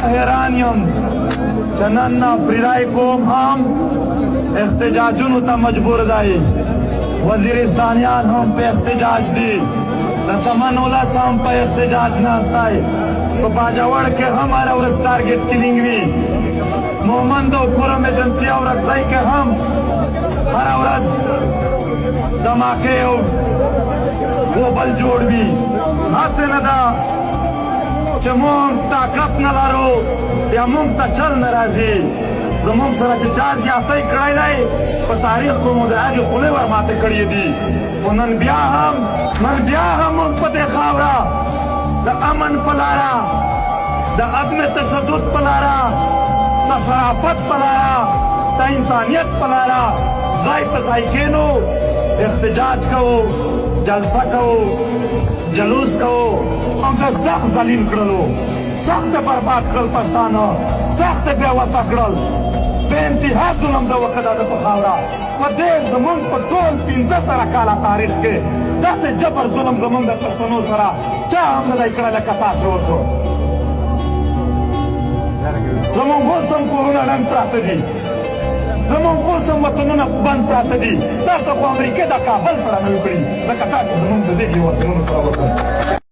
حیران یم چې نن افریدای قوم هم احتجاجونو ته مجبور دی وزیرستانیان هم په احتجاج دي د چمن ولس هم په احتجاج ناستی په باجوړ کې هم هره ورځ ټارګېټ کلینګ وي مومند او خرم ایجنسي او رکزۍ کې هم هره ورځ دماکې او غوبل جوړ وي هسې نه ده چې مونږ طاقت نه لرو یا مونږ ته چل نه راځي زمونږ سره چې چا زیاتی کړی دی په تاریخ کې مو د هغې خولې ور ماتې کړې دي خو نن بیا هم مونږ په دې خاوره د امن په لاره د عدم تشدد په لاره د شرافت په لاره د انسانیت په لاره ځای په ځای کېنو احتجاج کوو جلسه کوو جلوس کوو موږ سخت ذلیل کړلو سخت برباد کړل پښتانه سخت بېوسه کړل بې انتها ظلم د وکړه د په خاوره په دې زمونږ په ټول 15 کاله تاریخ کې داسې جبر ظلم زمونږ د پښتنو سره چا هم نه دی کړی لکه تا چې وکړو زمونږ اوس هم کورونه ړنګ پراته دي زمونږ اوس هم وطنونه بند پراته دي تاسو خو امریکې د کابل سره نه وکړي لکه تا چې زمونږ د دې وطنونو سره وکړو